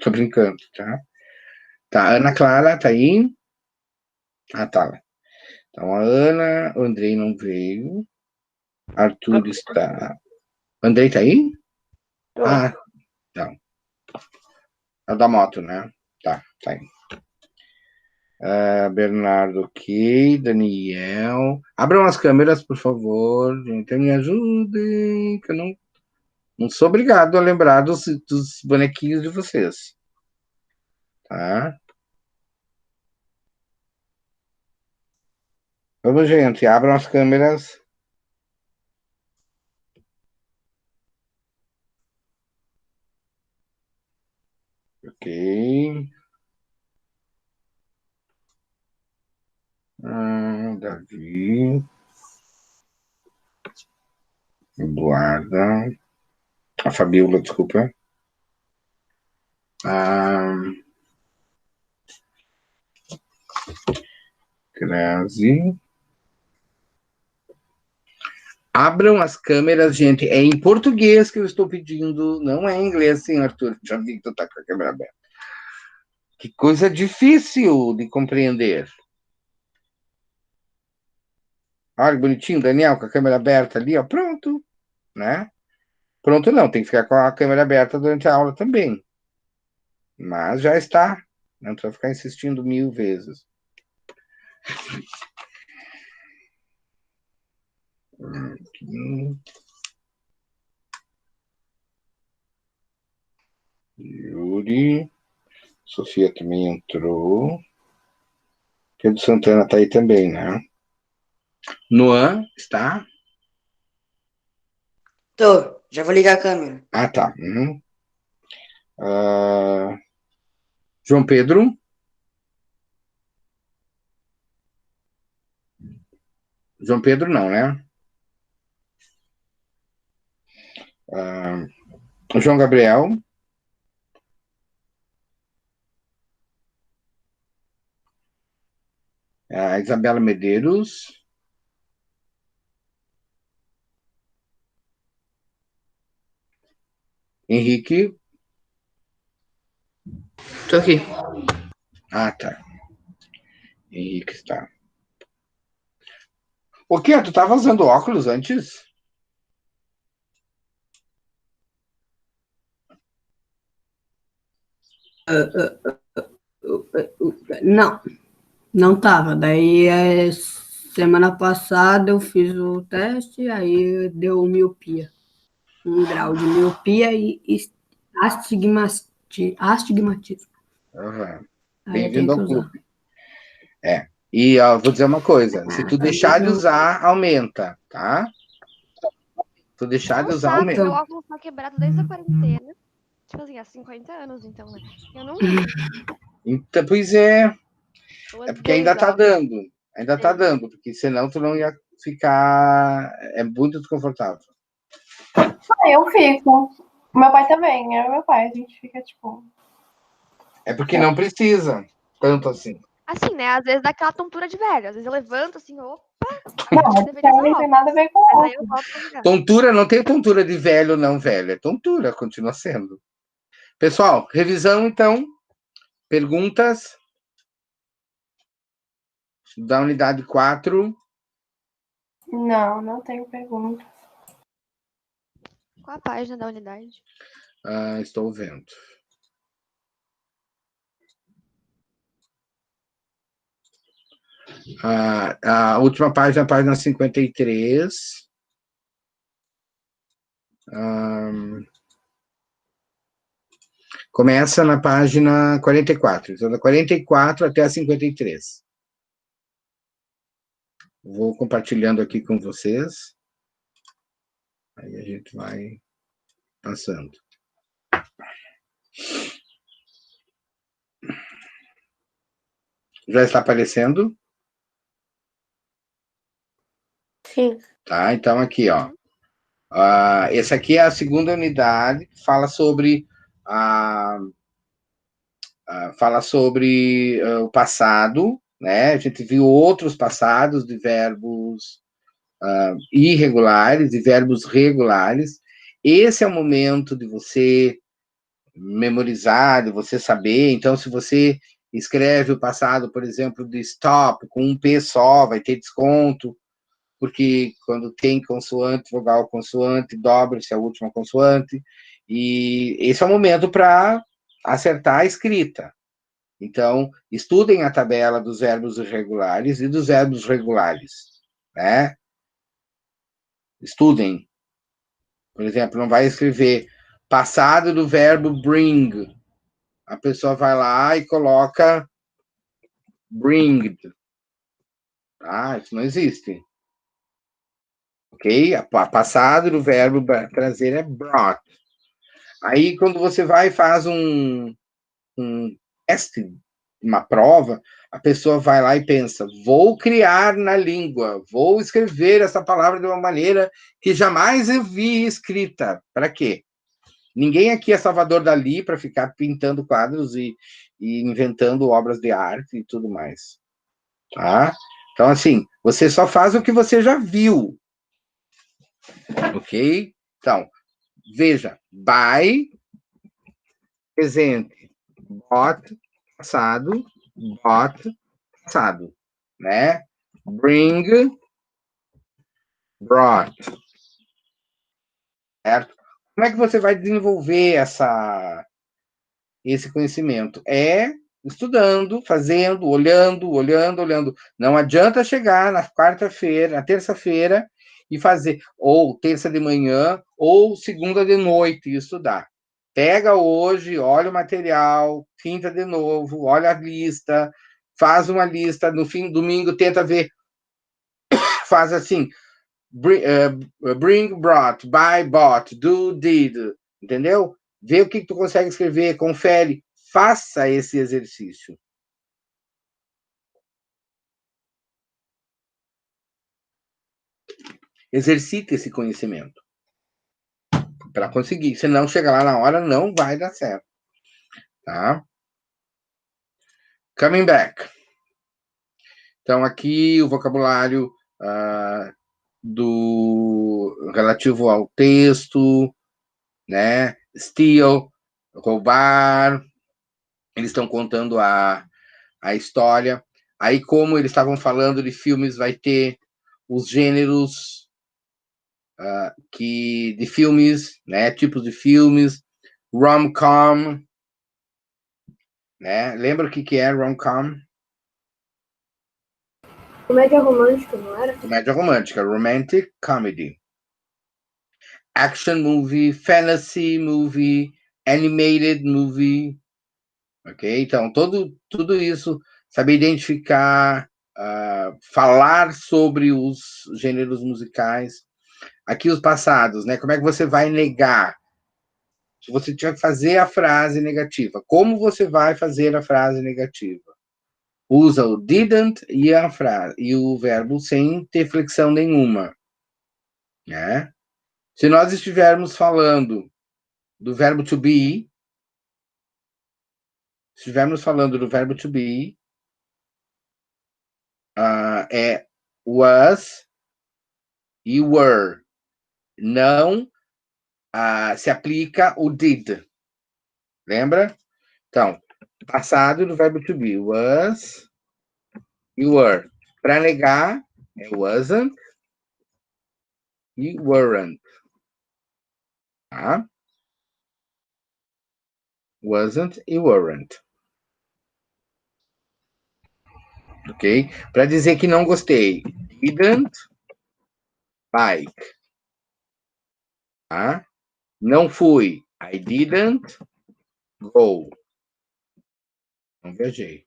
Tô brincando, tá? Tá, Ana Clara, tá aí? Ah, tá. Então, a Ana, o Andrei não veio. Arthur está. Andrei tá aí? Tô. Ah, não. É o da moto, né? Tá aí. Bernardo, ok. Daniel. Abram as câmeras, por favor. Gente, me ajudem, que eu não sou obrigado a lembrar dos bonequinhos de vocês. Tá? Vamos, gente. Abram as câmeras. Ok. Davi. Eduarda. A Fabiola, desculpa. Grazi. Abram as câmeras, gente. É em português que eu estou pedindo, não é em inglês, sim, Arthur. Já vi que tu tá com a câmera aberta. Que coisa difícil de compreender. Olha, que bonitinho, Daniel, com a câmera aberta ali, ó. Pronto, né? Pronto, não, tem que ficar com a câmera aberta durante a aula também. Mas já está. Não precisa ficar insistindo 1000 vezes. Yuri. Sofia também entrou. Pedro Santana tá aí também, né? Noan está? Tô. Já vou ligar a câmera. Ah, tá. João Pedro? João Pedro não, né? João Gabriel? Isabela Medeiros? Henrique? Tô aqui. Ah, tá. Henrique está. O quê? Tu tava usando óculos antes? Não, não tava. Daí, semana passada eu fiz o teste, aí deu miopia. 1 grau de miopia e astigmatismo. Uhum. Aí eu tenho Bem-vindo que ao usar. clube. E ó, vou dizer uma coisa: se tu Tá deixar de vendo? usar, aumenta, tá? Se tu deixar de Não usar, sabe, meu aumenta. Então, óculos tá quebrado desde a quarentena. Tipo assim, há 50 anos, então, né? Eu não uso. Então, pois é. Eu É porque ainda odeio tá óculos. dando. Ainda tá dando, porque senão tu não ia ficar. É muito desconfortável. Eu fico. Meu pai também, eu e meu pai, a gente fica tipo. É porque não precisa tanto assim. Assim, né? Às vezes dá aquela tontura de velho. Às vezes eu levanto assim, opa, Não, mas deveria usar também não tem óculos. nada a ver com Mas aí eu óculos. volto pra ligar. Tontura não tem tontura de velho, não, velho. É tontura, continua sendo. Pessoal, revisão então. Perguntas da unidade 4. Não, não tenho pergunta. Qual a página da unidade? Estou vendo. A última página, a página 53. Começa na página 44. Então, da 44 até a 53. Vou compartilhando aqui com vocês. Aí a gente vai passando. Já está aparecendo? Sim. Tá, então aqui, ó. Essa aqui é a segunda unidade, que fala sobre o passado, né? A gente viu outros passados de verbos irregulares e verbos regulares. Esse é o momento de você memorizar, de você saber. Então, se você escreve o passado, por exemplo, de stop, com um P só, vai ter desconto, porque quando tem consoante, vogal, consoante, dobra-se a última consoante, e esse é o momento para acertar a escrita. Então, estudem a tabela dos verbos irregulares e dos verbos regulares, né? Estudem. Por exemplo, não vai escrever passado do verbo bring. A pessoa vai lá e coloca bringed. Ah, isso não existe. Ok? Passado do verbo trazer é brought. Aí, quando você vai e faz um teste, uma prova, a pessoa vai lá e pensa: vou criar na língua, vou escrever essa palavra de uma maneira que jamais eu vi escrita. Para quê? Ninguém aqui é Salvador Dalí para ficar pintando quadros e inventando obras de arte e tudo mais. Tá? Então, assim, você só faz o que você já viu. Ok? Então, veja: by, presente, bought, passado, bought, passado, né? Bring, brought, certo? Como é que você vai desenvolver esse conhecimento? É estudando, fazendo, olhando. Não adianta chegar na quarta-feira, na terça-feira e fazer, ou terça de manhã, ou segunda de noite e estudar. Pega hoje, olha o material, quinta de novo, olha a lista, faz uma lista, no fim, domingo, tenta ver, faz assim, bring, brought, buy, bought, do, did, entendeu? Vê o que tu consegue escrever, confere, faça esse exercício. Exercite esse conhecimento para conseguir. Se não chegar lá na hora, não vai dar certo. Tá? Coming back. Então, aqui o vocabulário do relativo ao texto, né? Steal, roubar. Eles estão contando a história. Aí, como eles estavam falando de filmes, vai ter os gêneros de filmes, né? Tipos de filmes, rom-com, né? Lembra o que é rom-com? Comédia romântica, não era? Comédia romântica, romantic comedy. Action movie, fantasy movie, animated movie, ok? Então, tudo isso, saber identificar, falar sobre os gêneros musicais. Aqui os passados, né? Como é que você vai negar? Se você tiver que fazer a frase negativa, como você vai fazer a frase negativa? Usa o didn't e a frase e o verbo sem ter flexão nenhuma, né? Se nós estivermos falando do verbo to be, é was e were. Não se aplica o did. Lembra? Então, passado do verbo to be, was e were. Para negar, é wasn't e weren't. Tá? Wasn't e weren't. Ok? Para dizer que não gostei, didn't like. Tá? Não fui, I didn't go. Não viajei.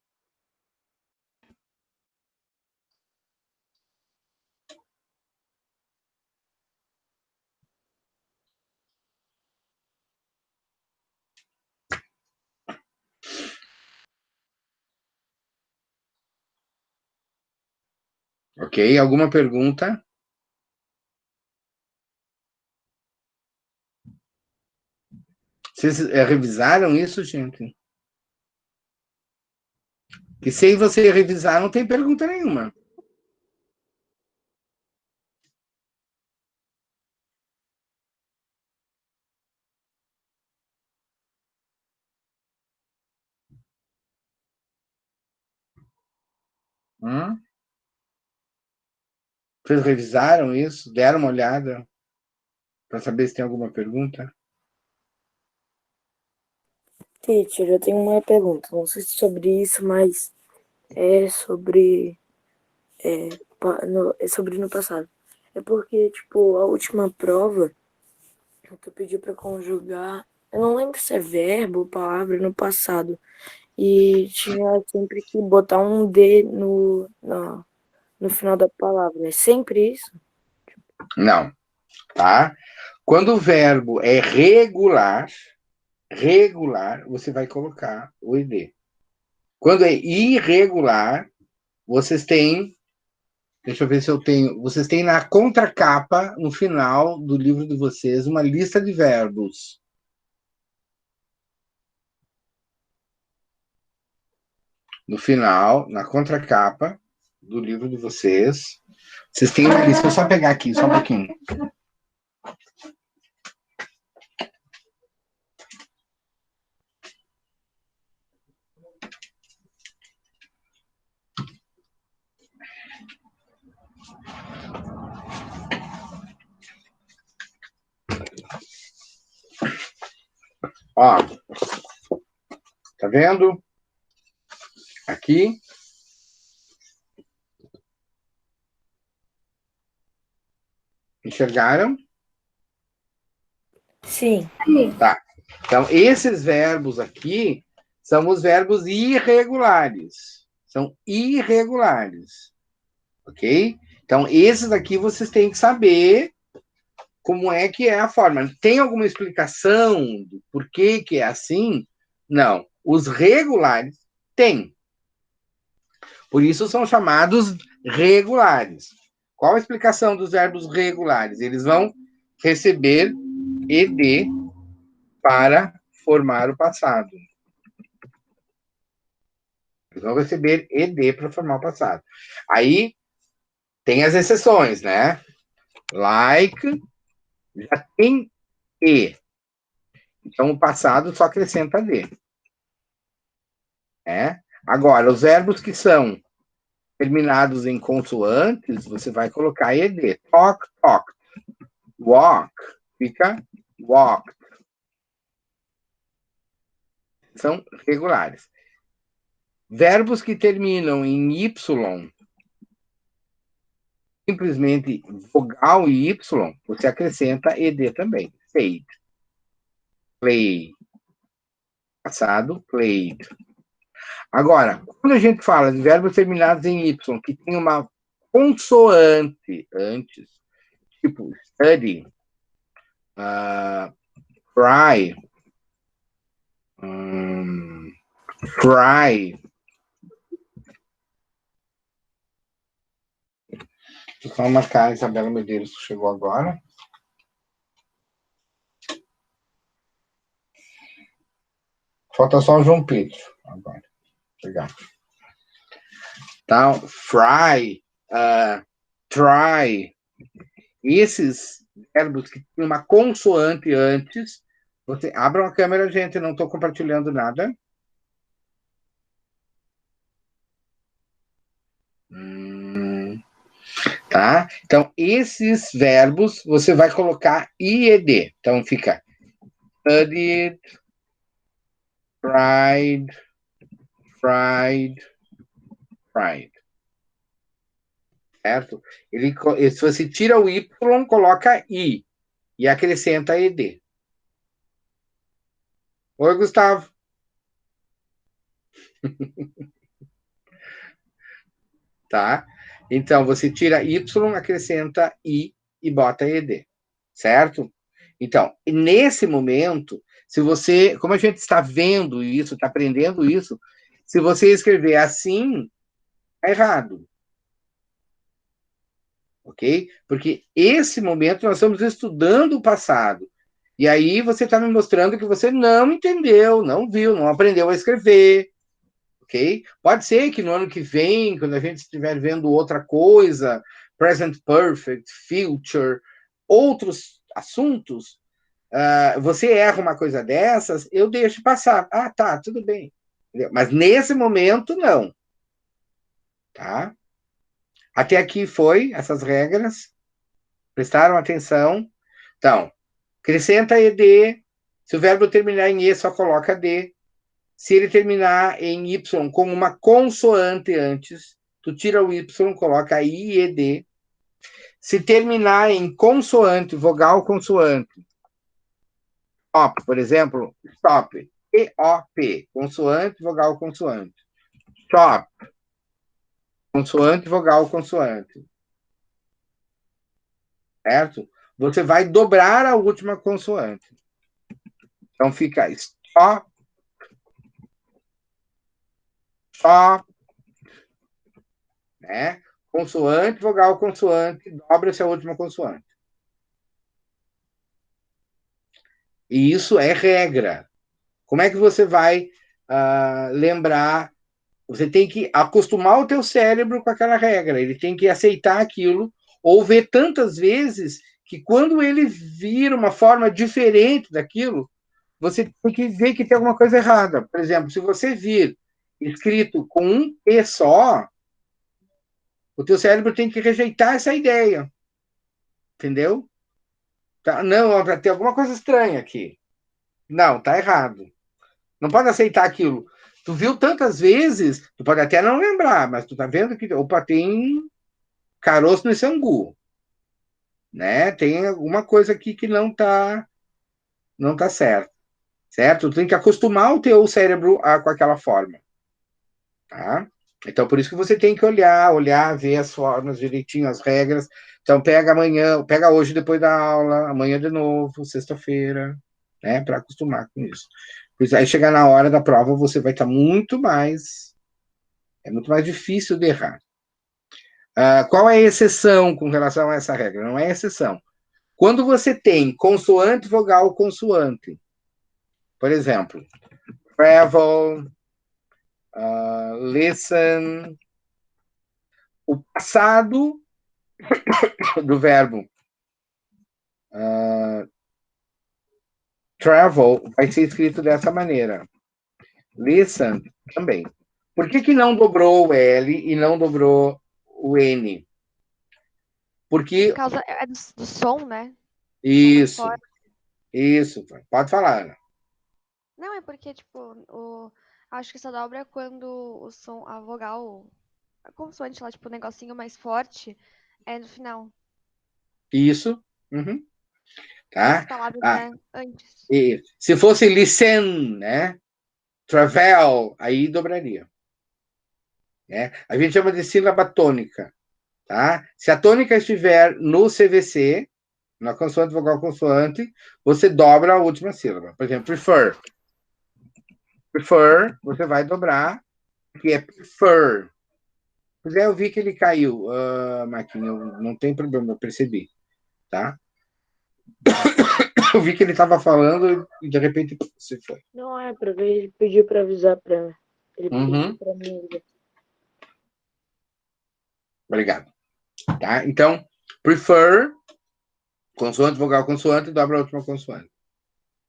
Ok? Alguma pergunta? Vocês revisaram isso, gente? Que sem você revisar, não tem pergunta nenhuma. Hum? Vocês revisaram isso? Deram uma olhada para saber se tem alguma pergunta? Teacher, eu tenho uma pergunta. Não sei se sobre isso, mas é sobre. É sobre no passado. É porque, tipo, a última prova, tu pediu pra conjugar. Eu não lembro se é verbo ou palavra no passado. E tinha sempre que botar um D no final da palavra. É sempre isso? Não, tá? Quando o verbo é regular, você vai colocar o ed. Quando é irregular, vocês têm, deixa eu ver se eu tenho, vocês têm na contracapa, no final do livro de vocês, uma lista de verbos. No final, na contracapa do livro de vocês, vocês têm uma lista. Deixa eu só pegar aqui, só um pouquinho. Ó, tá vendo? Aqui. Enxergaram? Sim. Tá. Então, esses verbos aqui são os verbos irregulares. São irregulares. Ok? Então, esses aqui vocês têm que saber como é que é a forma. Tem alguma explicação do porquê que é assim? Não. Os regulares têm. Por isso são chamados regulares. Qual a explicação dos verbos regulares? Eles vão receber ed para formar o passado. Eles vão receber ed para formar o passado. Aí tem as exceções, né? Like já tem e. Então o passado só acrescenta d. Agora, os verbos que são terminados em consoantes, você vai colocar ed. Talk, talk. Walk, fica walk. São regulares. Verbos que terminam em y, simplesmente vogal e y, você acrescenta ed também. Played. Play. Passado, played. Agora, quando a gente fala de verbos terminados em y, que tem uma consoante antes, tipo study, cry, cry. Deixa eu só marcar a Isabela Medeiros, que chegou agora. Falta só o João Pedro agora. Pegar. Então, fry, try. Esses verbos que têm uma consoante antes. Você abra a câmera, gente, não estou compartilhando nada. Tá? Então, esses verbos você vai colocar IED. Então, fica studied, tried, fried, fried. Certo? Se você tira o Y, coloca I e acrescenta ED. Oi, Gustavo. Tá? Então, você tira Y, acrescenta I e bota ED. Certo? Então, nesse momento, se você, como a gente está vendo isso, está aprendendo isso, se você escrever assim, é errado. Ok? Porque esse momento nós estamos estudando o passado. E aí você está me mostrando que você não entendeu, não viu, não aprendeu a escrever. Ok? Pode ser que no ano que vem, quando a gente estiver vendo outra coisa, present perfect, future, outros assuntos, você erra uma coisa dessas, eu deixo passar. Ah, tá, tudo bem. Entendeu? Mas nesse momento, não. tá? Até aqui foi essas regras. Prestaram atenção? Então, acrescenta ED. Se o verbo terminar em E, só coloca D. Se ele terminar em Y com uma consoante antes, tu tira o Y, coloca I e ED. Se terminar em consoante, vogal consoante, stop, por exemplo, stop, E-O-P, consoante, vogal consoante. Stop, consoante, vogal consoante. Certo? Você vai dobrar a última consoante. Então fica stop, stop, né? Consoante, vogal consoante, dobra-se a última consoante. E isso é regra. Como é que você vai lembrar? Você tem que acostumar o teu cérebro com aquela regra. Ele tem que aceitar aquilo ou ver tantas vezes que quando ele vira uma forma diferente daquilo, você tem que ver que tem alguma coisa errada. Por exemplo, se você vir escrito com um P só, o teu cérebro tem que rejeitar essa ideia. Entendeu? Tá, não, tem alguma coisa estranha aqui. Não, tá errado. Não pode aceitar aquilo. Tu viu tantas vezes, tu pode até não lembrar, mas tu tá vendo que, opa, tem caroço nesse angu. Né? Tem alguma coisa aqui que não tá certo. Certo? Tu tem que acostumar o teu cérebro com aquela forma. Tá? Então, por isso que você tem que olhar, ver as formas direitinho, as regras. Então, pega amanhã, pega hoje depois da aula, amanhã de novo, sexta-feira, né? Para acostumar com isso. Pois aí, chegar na hora da prova, você vai estar muito mais difícil de errar. Qual é a exceção com relação a essa regra? Não é exceção. Quando você tem consoante, vogal, consoante, por exemplo, travel, listen, o passado do verbo travel vai ser escrito dessa maneira. Listen também. Por que não dobrou o L e não dobrou o N? Porque... Por causa do som, né? Isso. Isso. Pode falar, Ana. Não, é porque, tipo, acho que essa dobra é quando o som, a vogal, a consoante lá, tipo, o negocinho mais forte é no final. Isso. Uhum. Tá? As palavras, né, antes. E se fosse listen, né? Travel, aí dobraria. Né? A gente chama de sílaba tônica. Tá? Se a tônica estiver no CVC, na consoante, vogal, consoante, você dobra a última sílaba. Por exemplo, prefer. Prefer, você vai dobrar, que é prefer. Pois é, eu vi que ele caiu, Marquinhos, não tem problema, eu percebi. Tá? Eu vi que ele estava falando e de repente você foi. Não é para ver, ele pediu para avisar para ele. Uhum. Pediu para mim. Obrigado. Tá? Então, prefer, consoante, vogal, consoante, dobra a última consoante.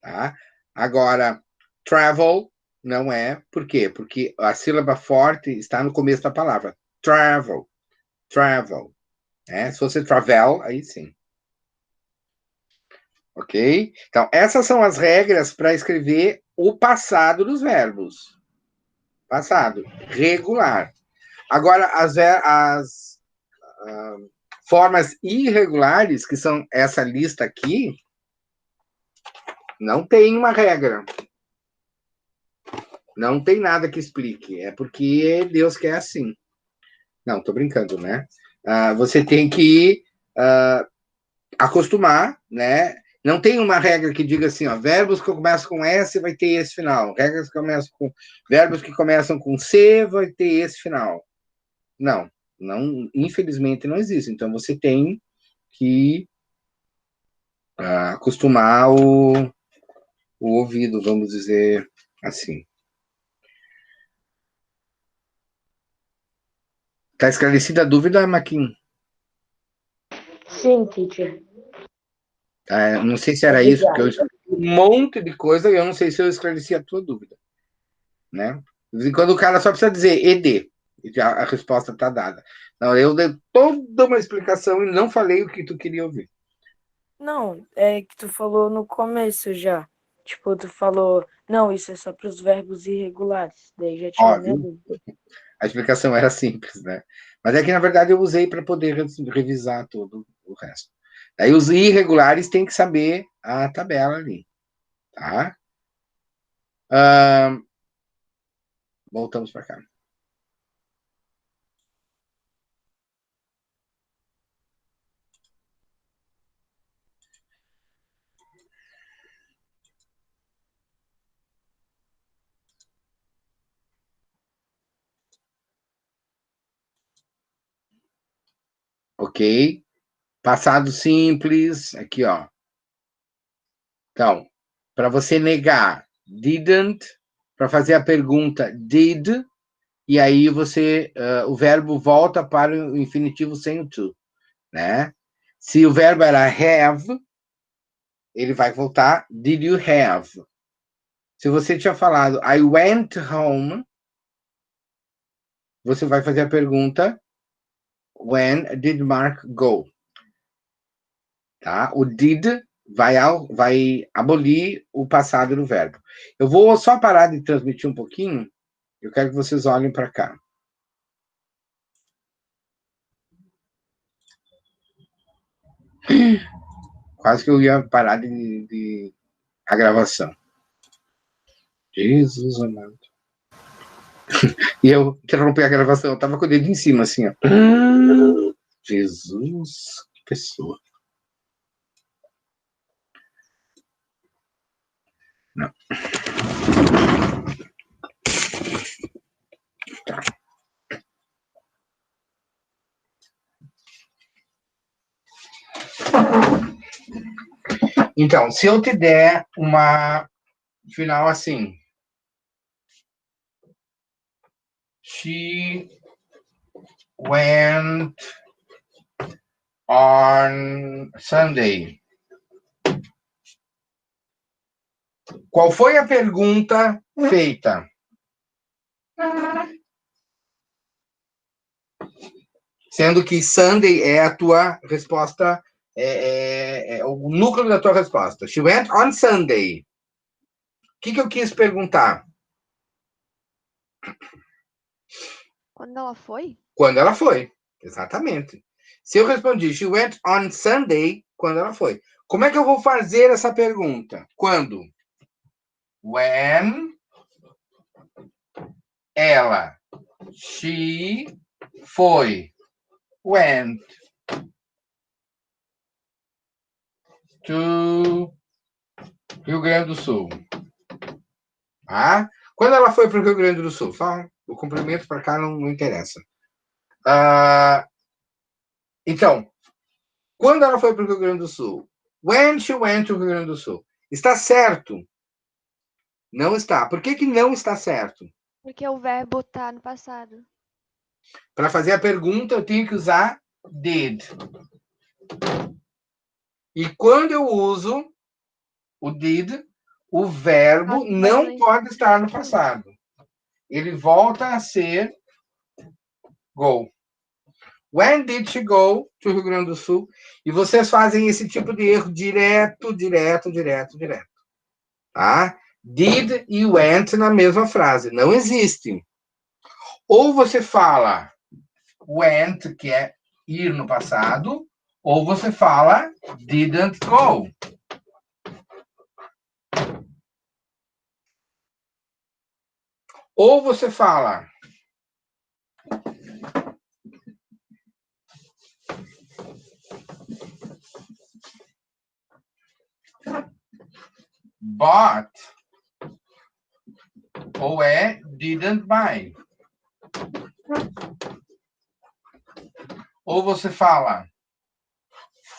Tá? Agora, travel não é. Por quê? Porque a sílaba forte está no começo da palavra. Travel. Travel. Se fosse travel, aí sim. Ok? Então, essas são as regras para escrever o passado dos verbos. Passado. Regular. Agora, as formas irregulares, que são essa lista aqui, não tem uma regra. Não tem nada que explique. É porque Deus quer assim. Não, tô brincando, né? Você tem que acostumar, né? Não tem uma regra que diga assim, ó, verbos que começam com S vai ter esse final. Verbos que começam com C vai ter esse final. Não, infelizmente não existe. Então você tem que acostumar o ouvido, vamos dizer assim. Tá esclarecida a dúvida, Maquin? Sim, teacher. Não sei se era isso, porque eu escrevi um monte de coisa e eu não sei se eu esclareci a tua dúvida. Né? De vez em quando o cara só precisa dizer ED. E a resposta está dada. Não, eu dei toda uma explicação e não falei o que tu queria ouvir. Não, é que tu falou no começo já. Tipo, tu falou, não, isso é só para os verbos irregulares. Daí já tirou minha Óbvio, dúvida. a explicação era simples, né? Mas é que, na verdade, eu usei para poder revisar todo o resto. Aí os irregulares têm que saber a tabela ali, tá? Voltamos para cá. Ok? Passado simples, aqui, ó. Então, para você negar didn't, para fazer a pergunta did, e aí você, o verbo volta para o infinitivo sem o to, né? Se o verbo era have, ele vai voltar did you have? Se você tinha falado I went home, você vai fazer a pergunta when did Mark go? Tá? O did vai abolir o passado do verbo. Eu vou só parar de transmitir um pouquinho. Eu quero que vocês olhem para cá. Quase que eu ia parar de a gravação. Jesus amado. E eu interrompi a gravação. Eu tava com o dedo em cima, assim, ó. Jesus, que pessoa. Não. Tá. Então, se eu te der uma final assim, she went on Sunday. Qual foi a pergunta feita? Sendo que Sunday é a tua resposta, é o núcleo da tua resposta. She went on Sunday. O que eu quis perguntar? Quando ela foi? Quando ela foi, exatamente. Se eu respondi, she went on Sunday, quando ela foi. Como é que eu vou fazer essa pergunta? Quando? When ela, she foi, went to Rio Grande do Sul. Ah, quando ela foi para o Rio Grande do Sul? Só o complemento para cá não interessa. Então, quando ela foi para o Rio Grande do Sul? When she went to Rio Grande do Sul. Está certo? Não está. Por que não está certo? Porque o verbo tá no passado. Para fazer a pergunta, eu tenho que usar did. E quando eu uso o did, o verbo não pode estar no passado. Ele volta a ser go. When did she go to Rio Grande do Sul? E vocês fazem esse tipo de erro direto. Tá? Did e went na mesma frase. Não existe. Ou você fala went, que é ir no passado, ou você fala didn't go. Ou você fala bought, ou é didn't buy. Ou você fala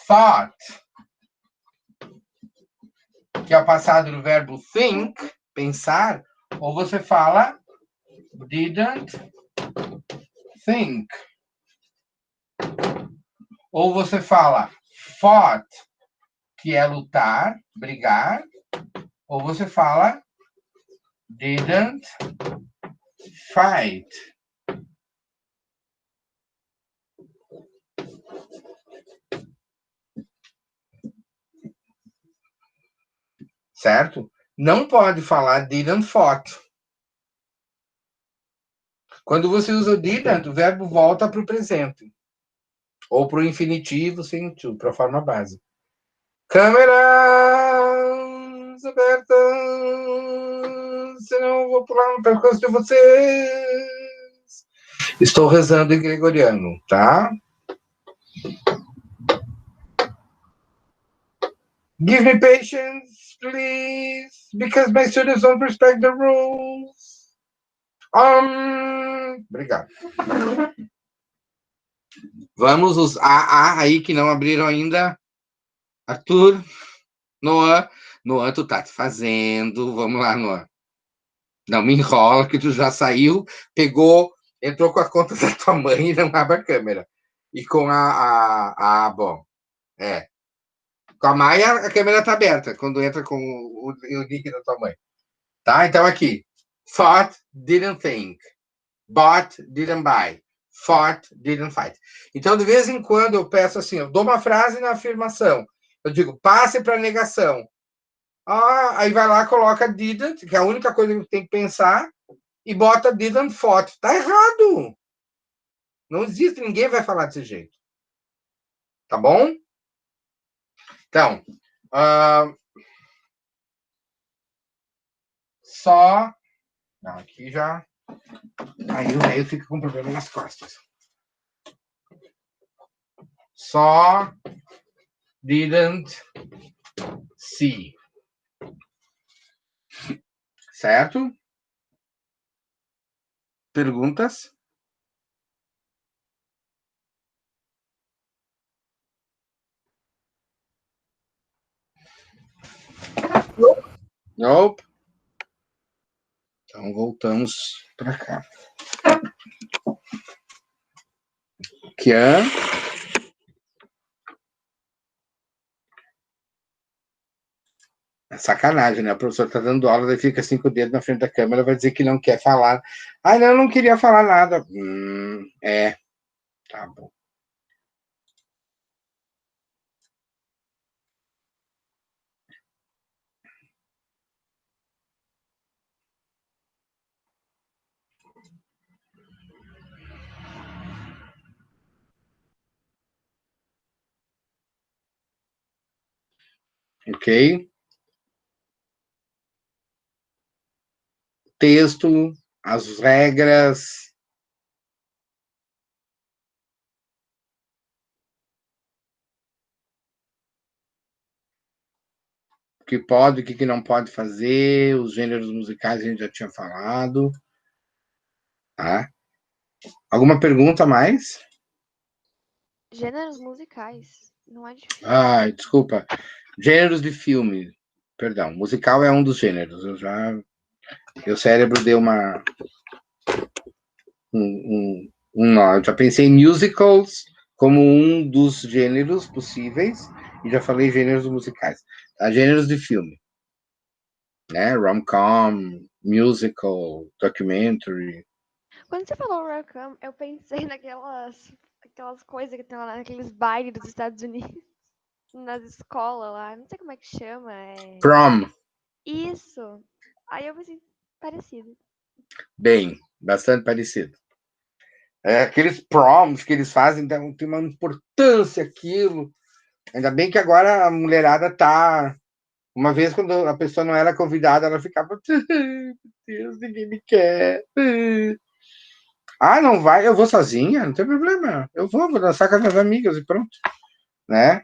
thought, que é o passado do verbo think, pensar, ou você fala didn't think. Ou você fala fought, que é lutar, brigar, ou você fala didn't fight. certo? Não pode falar didn't fought. Quando você usa o didn't, o verbo volta para o presente. Ou para o infinitivo sem to, para a forma base. Câmeras abertas, senão eu vou pular no percurso de vocês. Estou rezando em gregoriano, tá? Give me patience, please, because my students don't respect the rules. Obrigado. Vamos os AA aí que não abriram ainda. Arthur, Noah, tu tá te fazendo. Vamos lá, Noah. Não me enrola que tu já saiu, pegou, entrou com a conta da tua mãe e não abre a câmera. E com bom, com a Maia, a câmera tá aberta, quando entra com o link da tua mãe. Tá? Então aqui. Thought, didn't think. Bought, didn't buy. Fought, didn't fight. Então, de vez em quando, eu peço assim, eu dou uma frase na afirmação. Eu digo, passe para a negação. Aí vai lá, coloca didn't, que é a única coisa que tem que pensar, e bota didn't fought. Tá errado. Não existe, ninguém vai falar desse jeito. Tá bom? Então, só... Não, aqui já... Aí o velho fica com problema nas costas. Só didn't see. Certo? Perguntas? Nope. Então, voltamos para cá. Kian? É sacanagem, né? O professor está dando aula, daí fica 5 dedos na frente da câmera, vai dizer que não quer falar. Não, eu não queria falar nada. Tá bom. Ok? Texto, as regras. O que pode, o que não pode fazer, os gêneros musicais a gente já tinha falado. Tá? Alguma pergunta a mais? Gêneros musicais. Não é difícil. Desculpa. Gêneros de filme. Perdão, musical é um dos gêneros. Meu cérebro deu uma... Eu já pensei em musicals como um dos gêneros possíveis e já falei gêneros musicais. Tá? Gêneros de filme. Né? Rom-com, musical, documentary. Quando você falou rom-com, eu pensei aquelas coisas que tem lá naqueles bailes dos Estados Unidos. Nas escolas lá. Não sei como é que chama. Prom. Isso. Aí eu pensei, parecido. Bem, bastante parecido. Aqueles proms que eles fazem tem uma importância aquilo. Ainda bem que agora a mulherada tá... Uma vez, quando a pessoa não era convidada, ela ficava... Meu Deus, ninguém me quer. Não vai? Eu vou sozinha? Não tem problema. Eu vou dançar com as minhas amigas e pronto. Né?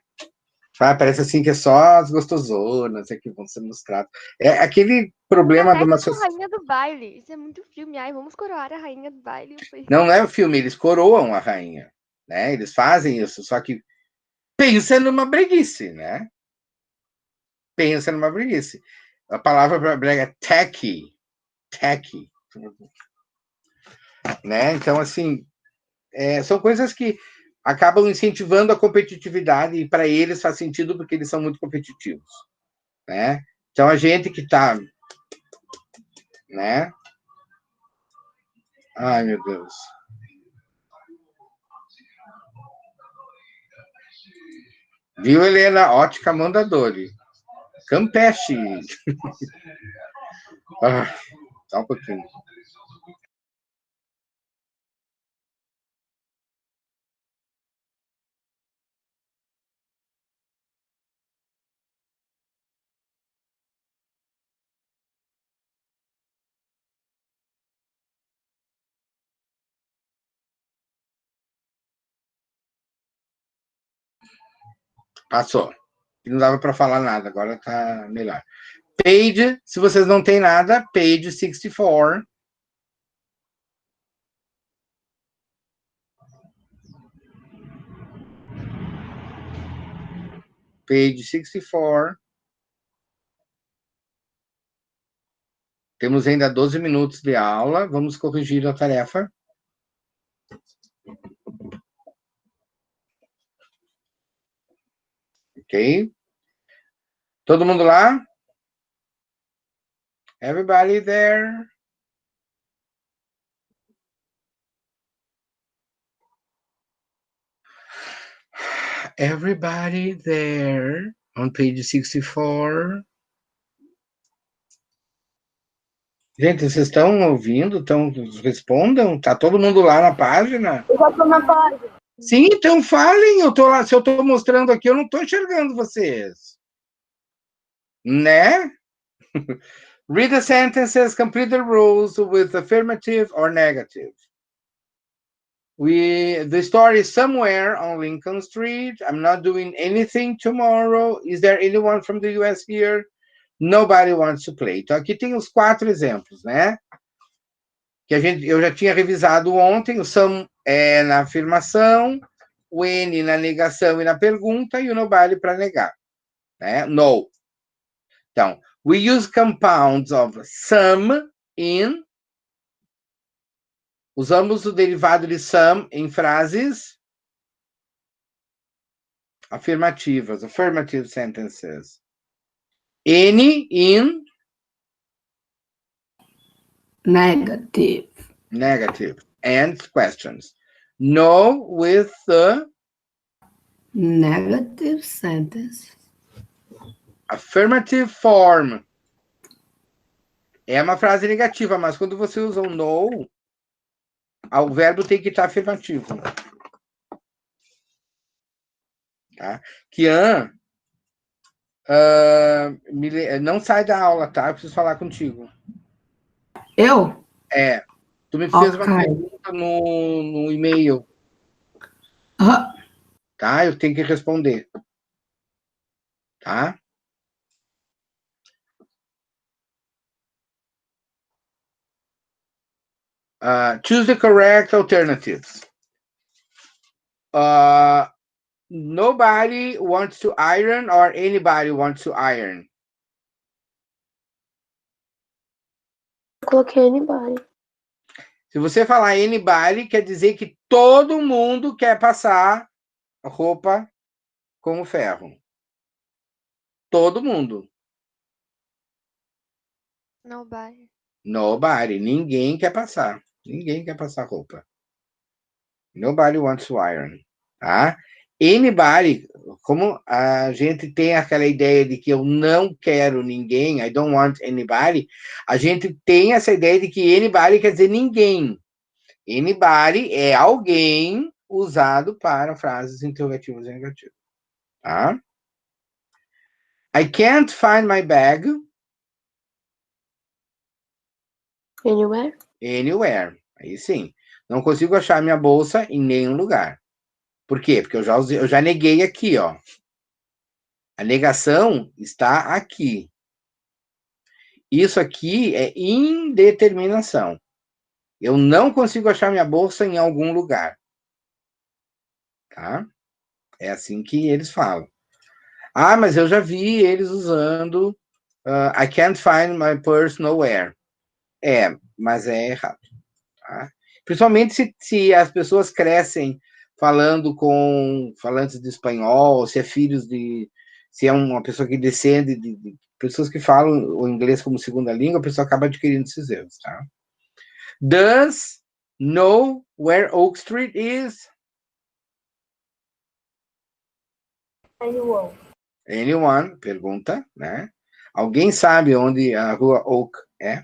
Parece assim que é só as gostosonas que vão ser mostradas. É aquele problema de uma sociedade. A rainha do baile. Isso é muito filme. Vamos coroar a rainha do baile. Não é o filme, eles coroam a rainha. Né? Eles fazem isso, só que pensa numa breguice, né? Pensa numa breguice. A palavra para brega é tacky. Tacky. Né? Então, assim, são coisas que acabam incentivando a competitividade e para eles faz sentido porque eles são muito competitivos. Né? Então, a gente que está... Né? Ai, meu Deus. Viu, Helena? Ótica Mondadori. Campeche. Só um pouquinho. Passou. Não dava para falar nada, agora tá melhor. Page, se vocês não têm nada, page 64. Page 64. Temos ainda 12 minutos de aula. Vamos corrigir a tarefa. Ok? Todo mundo lá? Everybody there? Everybody there on page 64. Gente, vocês estão ouvindo? Respondam? Tá todo mundo lá na página? Eu já tô na página. Sim, então falem. Eu tô lá. Se eu tô mostrando aqui, eu não tô enxergando vocês. Né? Read the sentences, complete the rules with affirmative or negative. The story is somewhere on Lincoln Street. I'm not doing anything tomorrow. Is there anyone from the US here? Nobody wants to play. Então, aqui tem os 4 exemplos, né? Que eu já tinha revisado ontem. O some é na afirmação, o N na negação e na pergunta, e o nobody para negar. Né? No. Então, we use compounds of some in. Usamos o derivado de some em frases afirmativas, affirmative sentences. N in Negative. negative. And questions. No with the Negative sentence. affirmative form. É uma frase negativa, mas quando você usa o no, o verbo tem que estar afirmativo. Tá? Kian, não sai da aula, tá? Eu preciso falar contigo. Eu? É. Tu me fez uma Ok. pergunta no e-mail, Ah, tá? Eu tenho que responder. Tá? Choose the correct alternatives. Nobody wants to iron or anybody wants to iron? Eu coloquei anybody. Se você falar anybody, quer dizer que todo mundo quer passar roupa com o ferro. Todo mundo. Nobody. Nobody. Ninguém quer passar. Ninguém quer passar roupa. Nobody wants to iron. Tá? Anybody, como a gente tem aquela ideia de que eu não quero ninguém, I don't want anybody, a gente tem essa ideia de que anybody quer dizer ninguém. Anybody é alguém usado para frases interrogativas e negativas. Tá? I can't find my bag. Anywhere. Anywhere. Aí sim. Não consigo achar minha bolsa em nenhum lugar. Por quê? Porque eu já neguei aqui, ó. A negação está aqui. Isso aqui é indeterminação. Eu não consigo achar minha bolsa em algum lugar. Tá? É assim que eles falam. Ah, mas eu já vi eles usando I can't find my purse nowhere. É, mas é errado. Tá? Principalmente se as pessoas crescem falando com falantes de espanhol, se é uma pessoa que descende de pessoas que falam o inglês como segunda língua, a pessoa acaba adquirindo esses erros, tá? Does know where Oak Street is? Anyone. Anyone, pergunta, né? Alguém sabe onde a rua Oak é?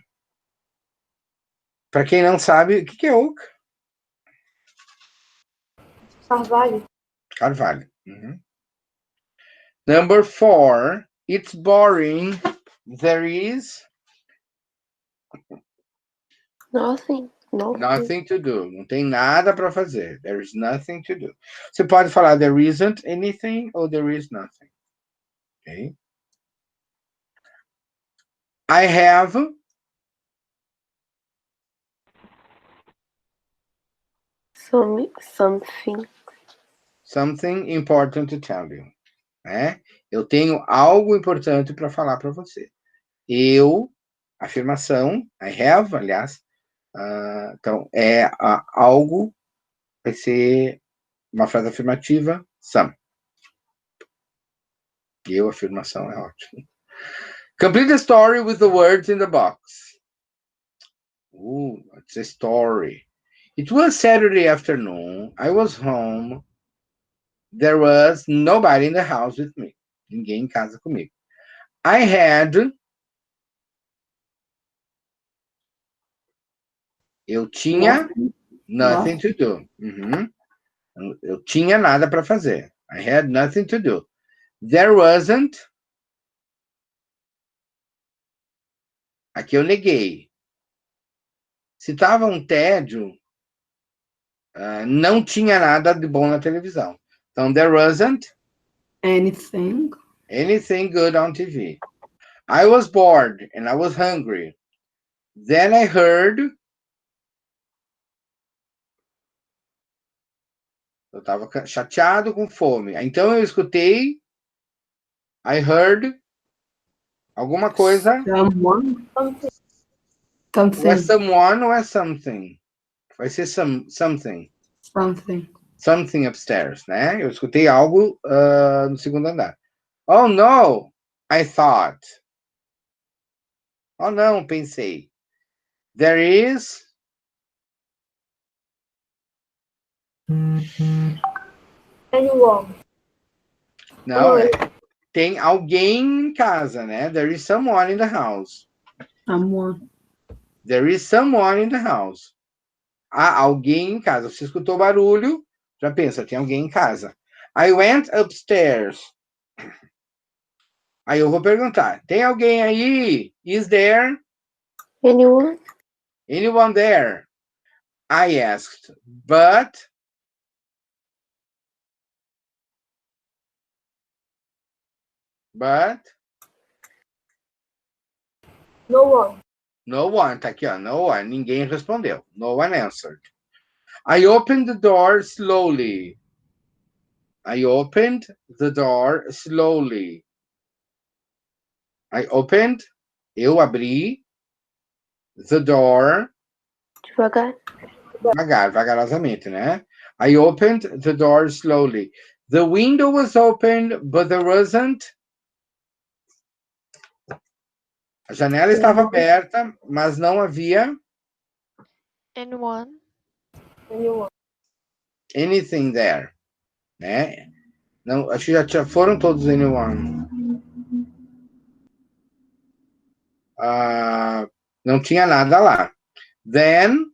Para quem não sabe, o que é Oak? Carvalho. Carvalho. Uhum. Number 4, it's boring. There is Nothing. nothing to do. Não tem nada para fazer. There is nothing to do. Você pode falar there isn't anything ou there is nothing. Okay? I have Something. something important to tell you. Né? Eu tenho algo importante para falar para você. Eu, afirmação, I have, aliás, então é algo, vai ser uma frase afirmativa, some. Eu, afirmação, é ótimo. Complete the story with the words in the box. It's a story. It was Saturday afternoon. I was home. There was nobody in the house with me. Ninguém em casa comigo. I had. Eu tinha nothing to do. Uhum. Eu tinha nada para fazer. I had nothing to do. There wasn't. Aqui eu neguei. Se tava um tédio, não tinha nada de bom na televisão. Então, there wasn't Anything. anything good on TV. I was bored and I was hungry. Then I heard. Eu estava chateado com fome. Então eu escutei. I heard. Alguma coisa. Someone. Ou é someone ou é something? Vai ser something. Something upstairs, né? Eu escutei algo no segundo andar. Oh, no! I thought. Oh, não, pensei. There is. Anyone. Não, tem alguém em casa, né? There is someone in the house. Someone. There is someone in the house. Há alguém em casa. Você escutou barulho, já pensa, tem alguém em casa. I went upstairs. Aí eu vou perguntar, tem alguém aí? Is there Anyone? anyone there? I asked, but No one. no one, tá aqui, ó, no one, ninguém respondeu. No one answered. I opened the door slowly. I opened the door slowly. I opened, eu abri, the door, vagarosamente, né? I opened the door slowly. The window was open, but there wasn't. A janela estava aberta, mas não havia Anyone? anything there, né? Não, acho que já foram todos anyone. Não tinha nada lá. Then,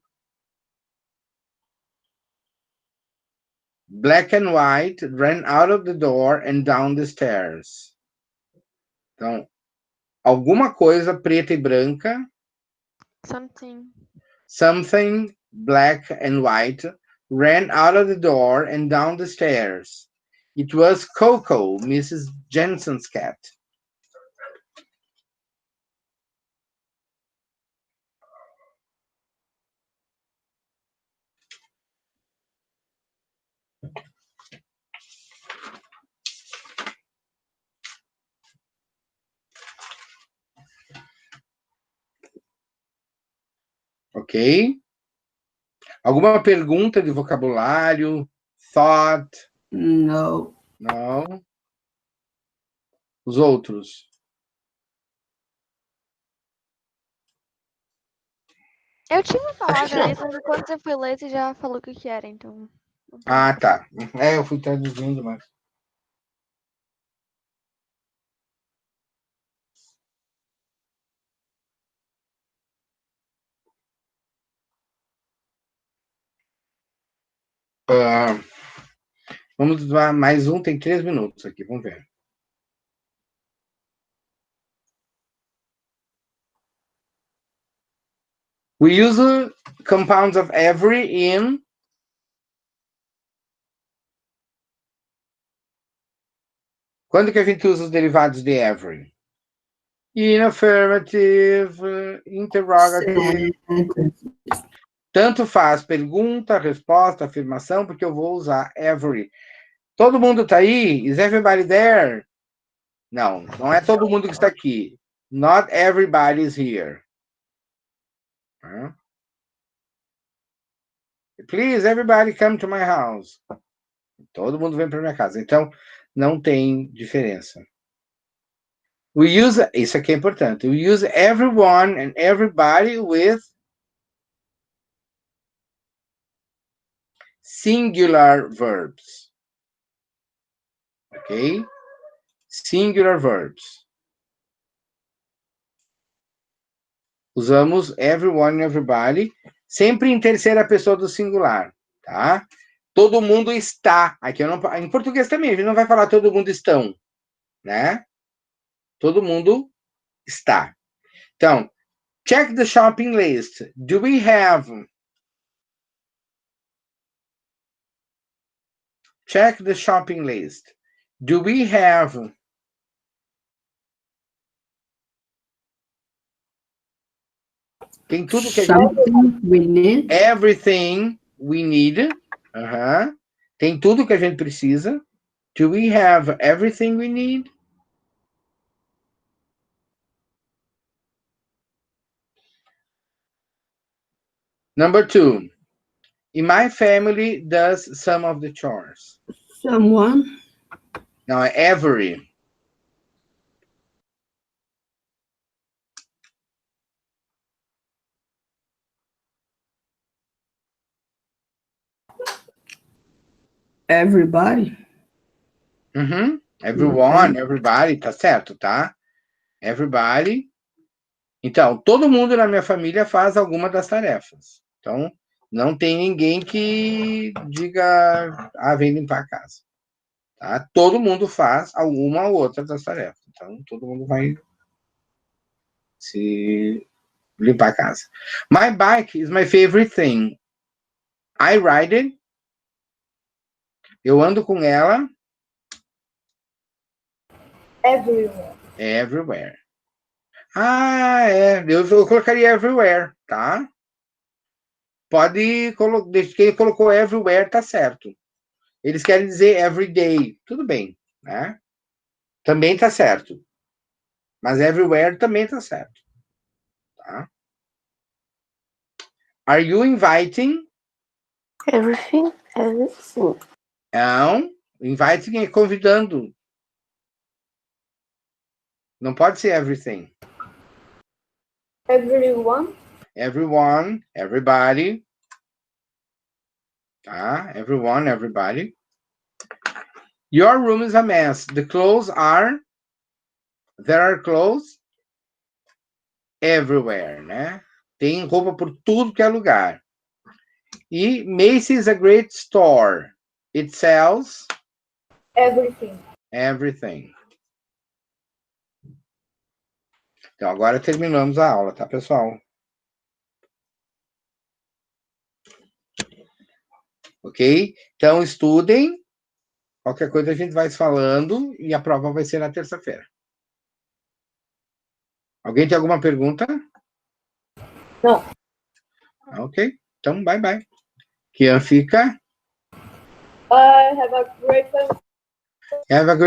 black and white ran out of the door and down the stairs. Então, alguma coisa preta e branca. Something black and white ran out of the door and down the stairs. It was Coco, Mrs. Jensen's cat. Ok? Alguma pergunta de vocabulário? Thought? No. Não. Os outros? Eu tinha uma palavra ali, mas quando você foi ler, você já falou o que era, então. Ah, tá. Eu fui traduzindo, mas. Vamos dar mais um, tem 3 minutos aqui, vamos ver. We use compounds of every in quando que a gente usa os derivados de every? In affirmative, interrogative. Tanto faz pergunta, resposta, afirmação, porque eu vou usar every. Todo mundo está aí? Is everybody there? Não, não é todo mundo que está aqui. Not everybody is here. Please, everybody come to my house. Todo mundo vem para minha casa. Então, não tem diferença. We use, isso aqui é importante. We use everyone and everybody with singular verbs. Ok? Singular verbs. Usamos everyone and everybody, sempre em terceira pessoa do singular, tá? Todo mundo está. Aqui eu não, em português também, a gente não vai falar todo mundo estão, né? Todo mundo está. Então, check the shopping list. Do we have... Check the shopping list. Do we have... Tem tudo que a gente... Everything we need. Tem tudo que a gente precisa. Do we have everything we need? Number 2. In my family does some of the chores. Someone. Now, every. Everybody. Everyone, everybody, tá certo, tá? Everybody. Então, todo mundo na minha família faz alguma das tarefas. Então, não tem ninguém que diga, vem limpar a casa. Tá? Todo mundo faz alguma ou outra das tarefas. Então, todo mundo vai se limpar a casa. My bike is my favorite thing. I ride it. Eu ando com ela. Everywhere. Everywhere. Eu colocaria everywhere, tá? Pode colocar, desde que ele colocou everywhere, tá certo. Eles querem dizer everyday, tudo bem, né? Também tá certo. Mas everywhere também tá certo. Tá? Are you inviting? Everything. Everything. Não. Inviting é convidando. Não pode ser everything. Everyone. Everyone, everybody. Tá? Everyone, everybody. Your room is a mess. The clothes are... There are clothes everywhere, né? Tem roupa por tudo que é lugar. E Macy's is a great store. It sells... Everything. Everything. Então, agora terminamos a aula, tá, pessoal? Ok? Então, estudem. Qualquer coisa a gente vai se falando e a prova vai ser na terça-feira. Alguém tem alguma pergunta? Não. Ok. Então, bye, bye. Kian fica. Have a great time. Have a great